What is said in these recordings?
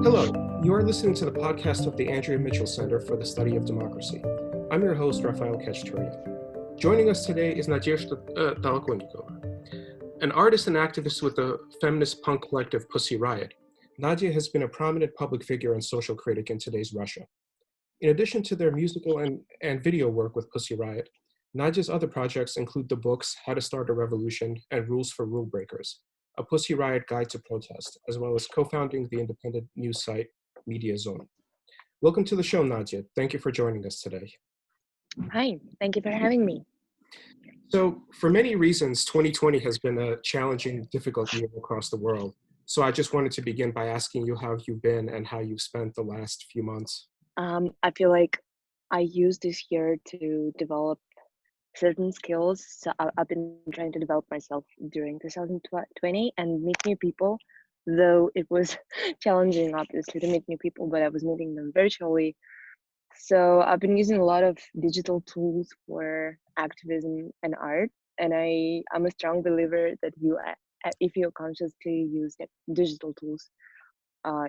Hello, you are listening to the podcast of the Andrea Mitchell Center for the Study of Democracy. I'm your host, Rafael Khachaturian. Joining us today is Nadya Tolokonnikova, an artist and activist with the feminist punk collective Pussy Riot. Nadya has been a prominent public figure and social critic in today's Russia. In addition to their musical and video work with Pussy Riot, Nadya's other projects include the books How to Start a Revolution and Rules for Rule Breakers, a Pussy Riot guide to protest, as well as co-founding the independent news site Media Zone. Welcome to the show, Nadya. Thank you for joining us today. Hi, thank you for having me. So, for many reasons, 2020 has been a challenging, difficult year across the world. So I just wanted to begin by asking you how you've been and how you've spent the last few months. I feel like I used this year to develop certain skills. So I've been trying to develop myself during 2020 and meet new people, though it was challenging, obviously, to meet new people, but I was meeting them virtually. So I've been using a lot of digital tools for activism and art. And I'm a strong believer that if you consciously use digital tools,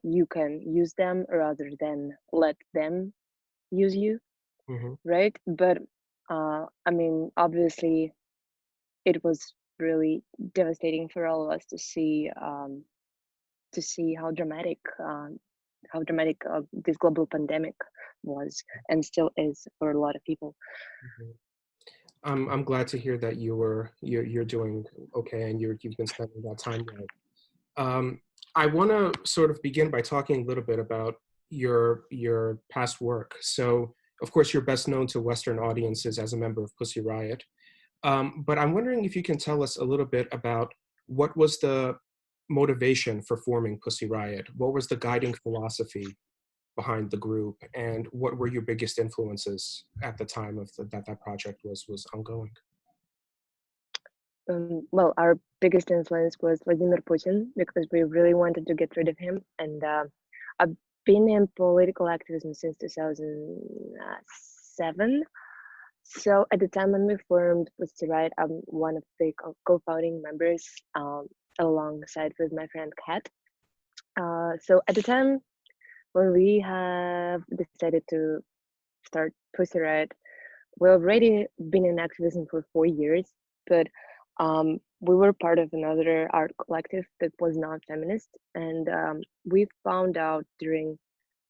you can use them rather than let them use you, right? But I mean, obviously, it was really devastating for all of us to see how dramatic this global pandemic was and still is for a lot of people. I'm glad to hear that you're doing okay and you've been spending that time right. I want to sort of begin by talking a little bit about your past work. So, of course, you're best known to Western audiences as a member of Pussy Riot. But I'm wondering if you can tell us a little bit about what was the motivation for forming Pussy Riot? What was the guiding philosophy behind the group? And what were your biggest influences at the time of that project was ongoing? Well, our biggest influence was Vladimir Putin because we really wanted to get rid of him. And I've been in political activism since 2007. So at the time when we formed Pussy Riot, I'm one of the co-founding members alongside with my friend Kat. So at the time when we have decided to start Pussy Riot, we've already been in activism for 4 years, but we were part of another art collective that was not feminist, and we found out during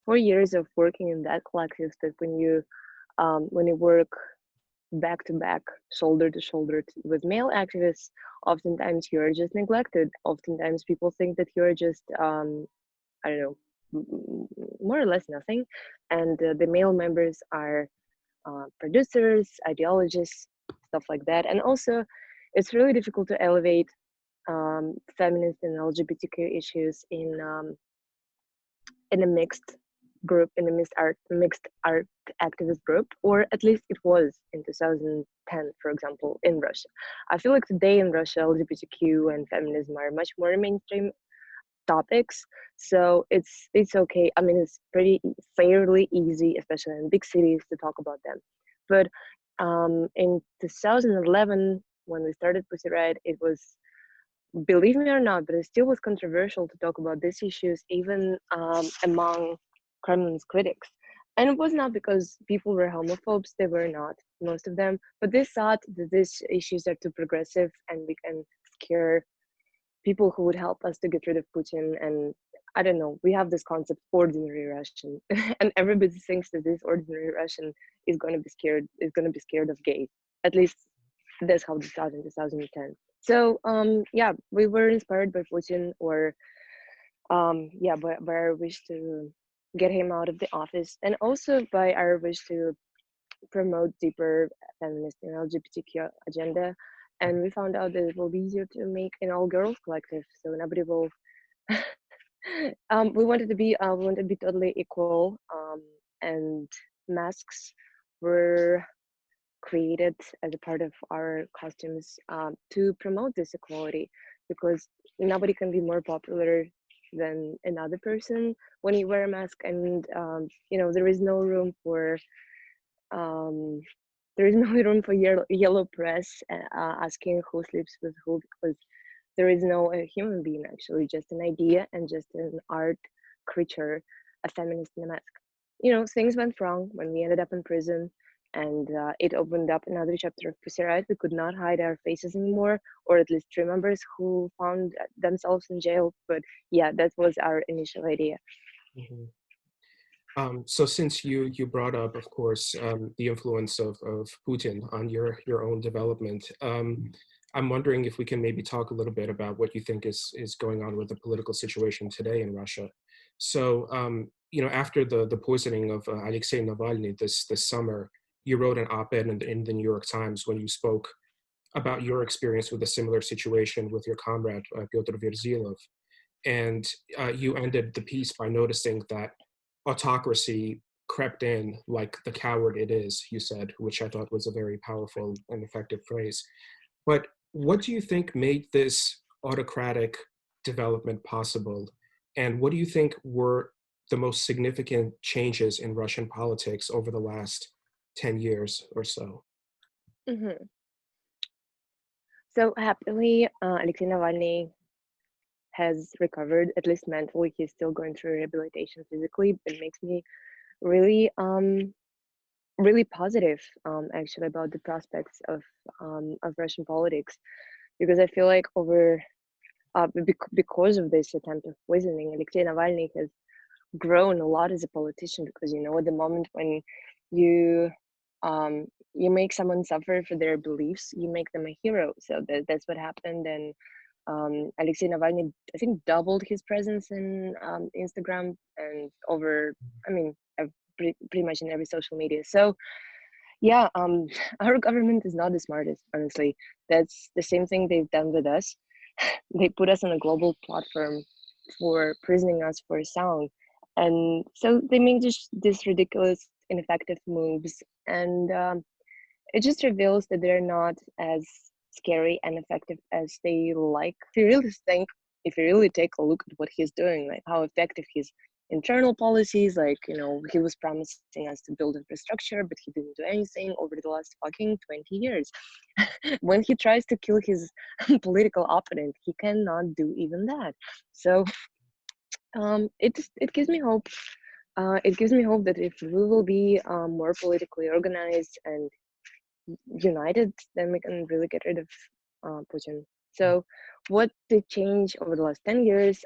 4 years of working in that collective that when you work back to back, shoulder to shoulder with male activists, oftentimes you're just neglected. Oftentimes people think that you're just I don't know, more or less nothing, and the male members are producers, ideologists, stuff like that. And also, it's really difficult to elevate feminist and LGBTQ issues in a mixed group, in a mixed art activist group, or at least it was in 2010, for example, in Russia. I feel like today in Russia, LGBTQ and feminism are much more mainstream topics, so it's okay. I mean, it's fairly easy, especially in big cities, to talk about them. But in 2011, when we started Pussy Riot, it was, believe me or not, but it still was controversial to talk about these issues, even among Kremlin's critics. And it was not because people were homophobes, they were not, most of them, but they thought that these issues are too progressive and we can scare people who would help us to get rid of Putin. And I don't know, we have this concept, ordinary Russian, and everybody thinks that this ordinary Russian is going to be scared of gays. At least that's how it started in 2010. So yeah, we were inspired by Putin, or by our wish to get him out of the office, and also by our wish to promote deeper feminist and LGBTQ agenda. And we found out that it will be easier to make an all-girls collective, so nobody will. We wanted to be totally equal, and masks were created as a part of our costumes to promote this equality, because nobody can be more popular than another person when you wear a mask. And there is no room for yellow press asking who sleeps with who, because there is no human being, actually, just an idea and just an art creature, a feminist in a mask. Things went wrong when we ended up in prison, and it opened up another chapter of Pussy Riot. We could not hide our faces anymore, or at least remember who found themselves in jail. But yeah, that was our initial idea. Mhm. So since you brought up, of course, the influence of Putin on your own development, I'm wondering if we can maybe talk a little bit about what you think is going on with the political situation today in Russia. So, after the poisoning of Alexei Navalny this summer, you wrote an op-ed in the New York Times when you spoke about your experience with a similar situation with your comrade Pyotr Verzilov. And you ended the piece by noticing that autocracy crept in like the coward it is, you said, which I thought was a very powerful and effective phrase. But what do you think made this autocratic development possible? And what do you think were the most significant changes in Russian politics over the last 10 years or so? Hmm. So happily, Alexei Navalny has recovered, at least mentally. He's still going through rehabilitation physically, but it makes me really really positive, actually, about the prospects of Russian politics, because I feel like because of this attempt of poisoning, Alexei Navalny has grown a lot as a politician, because at the moment when you you make someone suffer for their beliefs, you make them a hero. So that's what happened. And Alexei Navalny, I think, doubled his presence in Instagram and I mean, pretty much in every social media. So yeah, our government is not the smartest, honestly. That's the same thing they've done with us. They put us on a global platform for prisoning us for a song. And so they make this ridiculous, ineffective moves. And it just reveals that they're not as scary and effective as they like. If you really take a look at what he's doing, like how effective his internal policies, like, he was promising us to build infrastructure, but he didn't do anything over the last fucking 20 years. When he tries to kill his political opponent, he cannot do even that. So it gives me hope. It gives me hope that if we will be more politically organized and united, then we can really get rid of Putin. So, what did change over the last 10 years?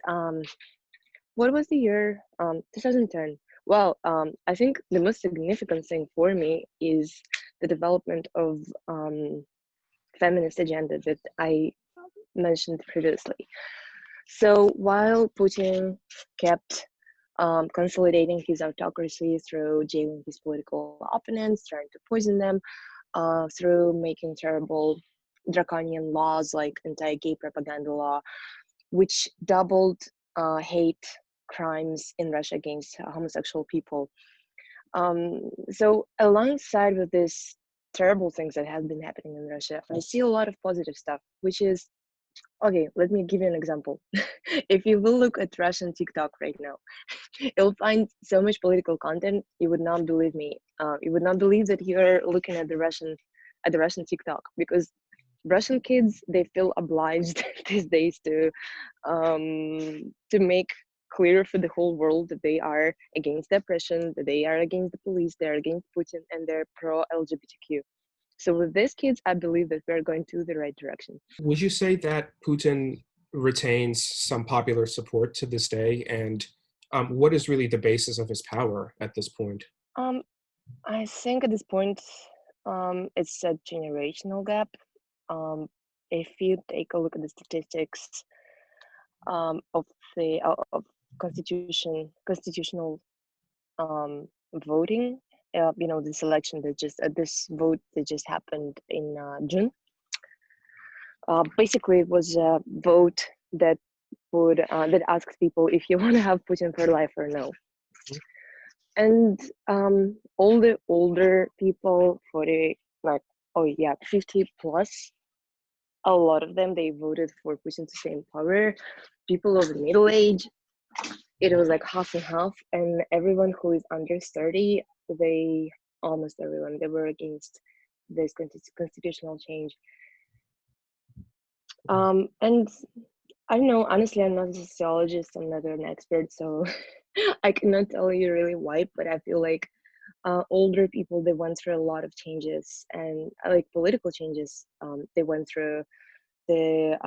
What was the year? 2010. Well, I think the most significant thing for me is the development of feminist agenda that I mentioned previously. So while Putin kept consolidating his autocracy through jailing his political opponents, trying to poison them, through making terrible draconian laws like anti-gay propaganda law, which doubled hate crimes in Russia against homosexual people. So alongside with these terrible things that have been happening in Russia, I see a lot of positive stuff, which is, okay, let me give you an example. If you will look at Russian TikTok right now, you'll find so much political content, you would not believe me. You would not believe that you're looking at the Russian TikTok, because Russian kids, they feel obliged these days to make clear for the whole world that they are against oppression, that they are against the police, they're against Putin, and they're pro LGBTQ. So with these kids, I believe that we're going to the right direction. Would you say that Putin retains some popular support to this day? And what is really the basis of his power at this point? Um, I think at this point, it's a generational gap. Um, if you take a look at the statistics of of constitutional voting, this election this vote that just happened in June. Basically, it was a vote that asks people if you want to have Putin for life or no. And all the older people, 40, like, oh yeah, 50 plus, a lot of them, they voted for Putin to stay in power. People of the middle age, it was like half and half. And everyone who is under 30, almost everyone, they were against this constitutional change. And I don't know, honestly, I'm not a sociologist, I'm not an expert, so I cannot tell you really why, but I feel like older people, they went through a lot of changes, and like political changes. They went through the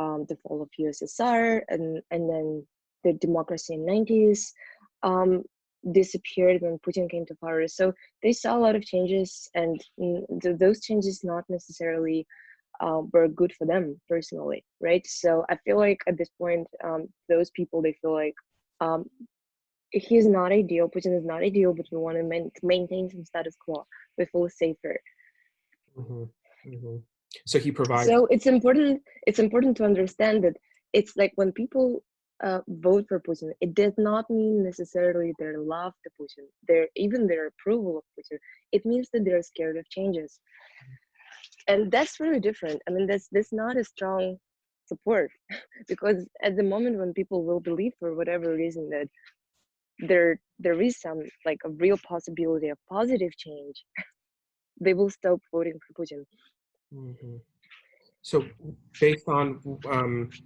fall of USSR, and then the democracy in 90s disappeared when Putin came to power. So they saw a lot of changes, and those changes not necessarily were good for them personally, right? So I feel like at this point, those people, they feel like um, he's not ideal, Putin is not ideal, but we want to maintain some status quo. We feel safer. Hmm. Hmm. So he provides. So it's important to understand that it's like when people vote for Putin, it does not mean necessarily their love to Putin, their approval of Putin. It means that they're scared of changes, and that's really different. I mean, that's not a strong support because at the moment when people will believe for whatever reason that there is some like a real possibility of positive change, they will stop voting for Putin. Mhm. So based on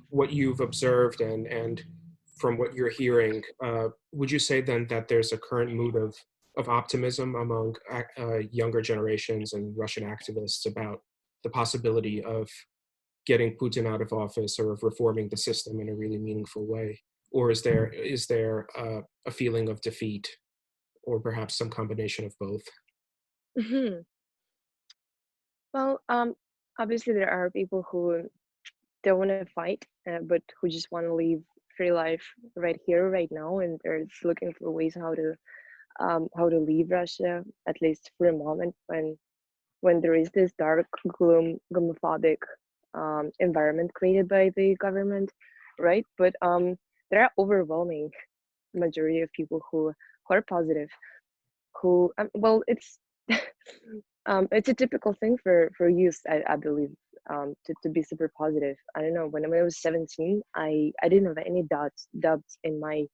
what you've observed and from what you're hearing, would you say then that there's a current mood of optimism among younger generations and Russian activists about the possibility of getting Putin out of office or of reforming the system in a really meaningful way? Or is there a feeling of defeat or perhaps some combination of both? Mhm. Well, obviously there are people who don't want to fight, but who just want to live free life right here, right now, and they're just looking for ways how to leave Russia, at least for a moment, when there is this dark, gloomphobic environment created by the government, right? But there are overwhelming majority of people who are positive, who well, it's a typical thing for youth, I believe, to be super positive. I don't know. When I was 17, I didn't have any doubts in my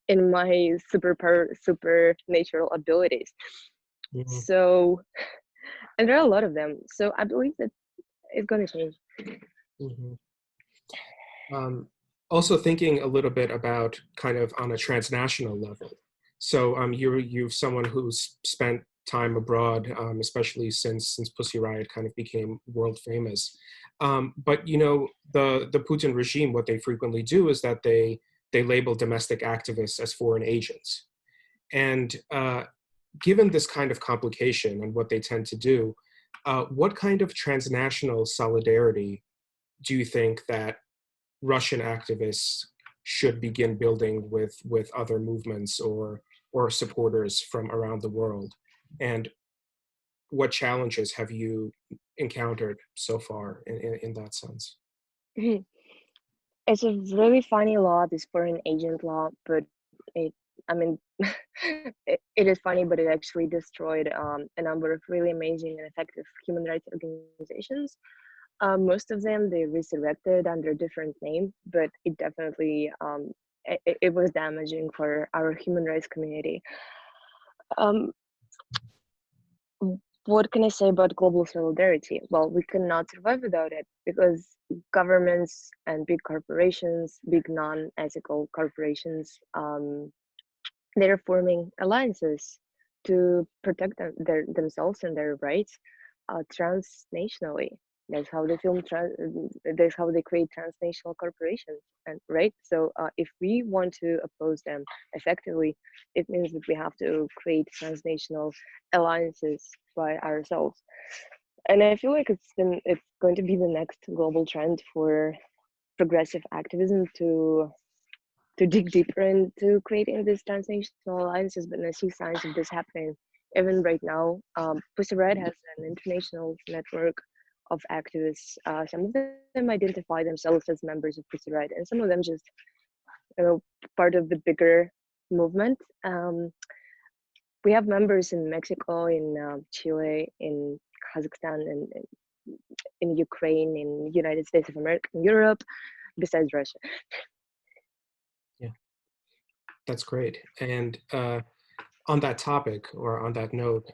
in my supernatural abilities. Mhm. So, and there are a lot of them. So I believe that it's gonna change. Mhm. Um, Also thinking a little bit about kind of on a transnational level. So you're someone who's spent time abroad, especially since Pussy Riot kind of became world famous. But you know the Putin regime, what they frequently do is that they label domestic activists as foreign agents. And given this kind of complication and what they tend to do, what kind of transnational solidarity do you think that Russian activists should begin building with other movements or supporters from around the world? And what challenges have you encountered so far in that sense? It's a really funny law, this foreign agent law, but it, I mean, it is funny, but it actually destroyed a number of really amazing and effective human rights organizations. Most of them they resurrected under a different name, but it definitely it was damaging for our human rights community. Um, what can I say about global solidarity? Well, we cannot survive without it because governments and big corporations, big non-ethical corporations, they're forming alliances to protect themselves and their rights transnationally. That's how they that's how they create transnational corporations, and right. So if we want to oppose them effectively, it means that we have to create transnational alliances by ourselves. And I feel like it's going to be the next global trend for progressive activism to dig deeper into creating these transnational alliances, but I see signs of this happening even right now. Pussy Riot has an international network of activists. Some of them identify themselves as members of Pussy Riot, and some of them just, you know, part of the bigger movement. We have members in Mexico, in Chile, in Kazakhstan, and in Ukraine, in United States of America, in Europe, besides Russia. Yeah, that's great. And on that topic or on that note,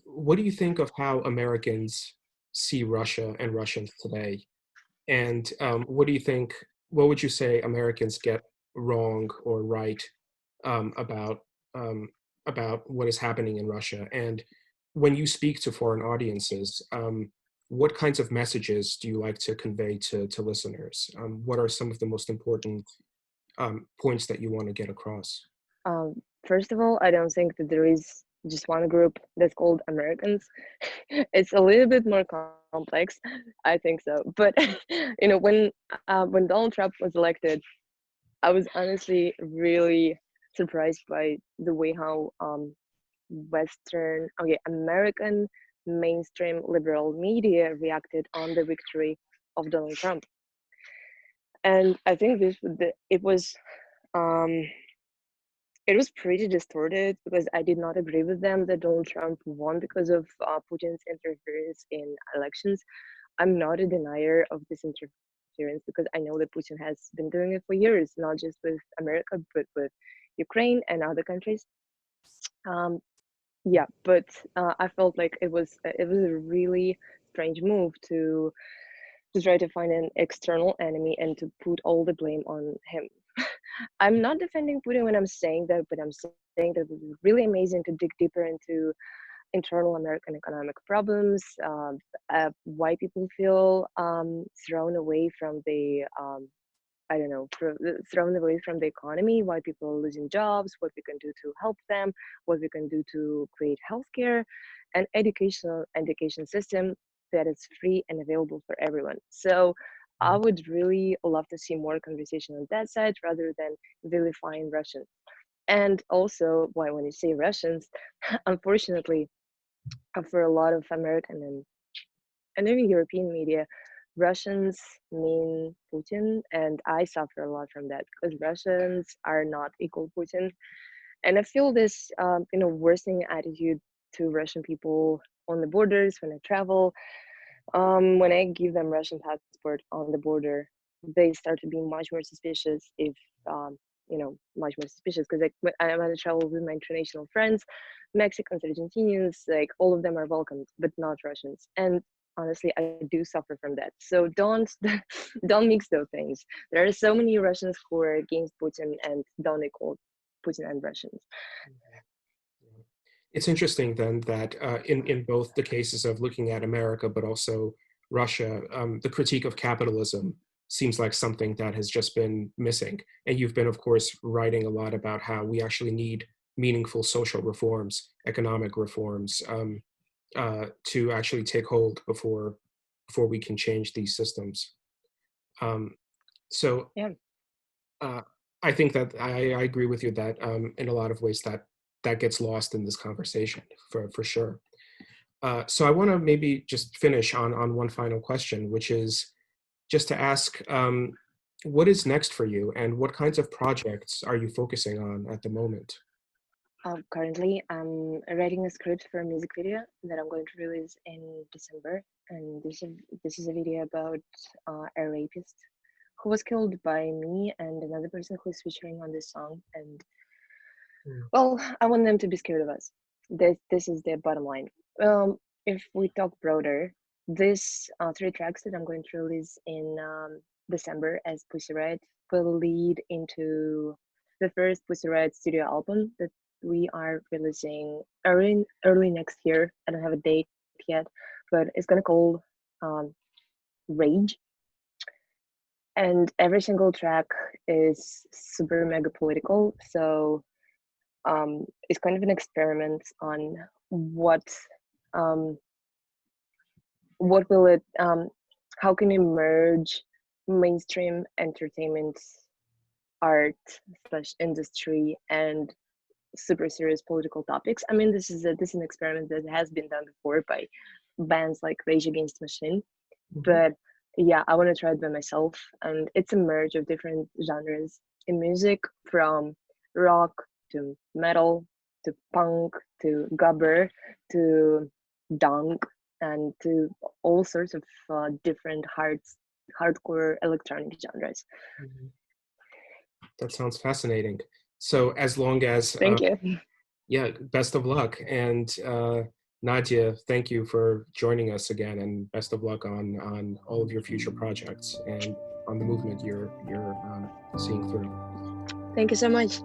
what do you think of how Americans see Russia and Russians today? And what do you think? What would you say Americans get wrong or right um, about um, about what is happening in Russia. And when you speak to foreign audiences, what kinds of messages do you like to convey to listeners? What are some of the most important points that you want to get across? Um, First of all, I don't think that there is just one group that's called Americans. It's a little bit more complex, I think so. But when Donald Trump was elected, I was honestly really surprised by the way how American mainstream liberal media reacted on the victory of Donald Trump. And I think um, it was pretty distorted because I did not agree with them that Donald Trump won because of Putin's interference in elections. I'm not a denier of this interference because I know that Putin has been doing it for years, not just with America, but with Ukraine and other countries. Um, yeah, but I felt like it was a really strange move to try to find an external enemy and to put all the blame on him. I'm not defending Putin when I'm saying that, but I'm saying that it was really amazing to dig deeper into internal American economic problems, why people feel thrown away from the I don't know, thrown away from the economy, why people are losing jobs, what we can do to help them, what we can do to create healthcare and education system that is free and available for everyone. So I would really love to see more conversation on that side rather than vilifying Russians. And also, why when you say Russians, unfortunately, for a lot of American and even European media, Russians mean Putin, and I suffer a lot from that because Russians are not equal Putin, and I feel this worsening attitude to Russian people on the borders when I travel. When I give them Russian passport on the border, they start to be much more suspicious if much more suspicious because like when I'm on travel with my international friends, Mexicans, Argentinians, like all of them are welcomed, but not Russians. And honestly, I do suffer from that. So don't don't mix those things. There are so many Russians who are against Putin and don't equal Putin and Russians. It's interesting then that in both the cases of looking at America, but also Russia, the critique of capitalism seems like something that has just been missing. And you've been, of course, writing a lot about how we actually need meaningful social reforms, economic reforms, to actually take hold before we can change these systems. Um, so Yeah. uh, I think that I agree with you that in a lot of ways that gets lost in this conversation for sure. So I want to maybe just finish on one final question, which is just to ask, what is next for you and what kinds of projects are you focusing on at the moment? Currently, I'm writing a script for a music video that I'm going to release in December, and this is a video about a rapist who was killed by me and another person who's featuring on this song. And Mm. well, I want them to be scared of us. This is the bottom line. If we talk broader, this 3 tracks that I'm going to release in December as Pussy Riot will lead into the first Pussy Riot studio album that we are releasing early next year. I don't have a date yet, but it's gonna call um, Rage, and every single track is super mega political. So it's kind of an experiment on um, what will it how can it merge mainstream entertainment, art slash industry, and super serious political topics. I mean, this is an experiment that has been done before by bands like Rage Against the Machine, Mhm. but yeah, I want to try it by myself, and it's a merge of different genres in music, from rock to metal to punk to gabber to dunk and to all sorts of different hardcore electronic genres. Mhm. That sounds fascinating. So as long as, Thank you. yeah, best of luck. And Nadya, thank you for joining us again, and best of luck on all of your future projects and on the movement you're seeing through. Thank you so much.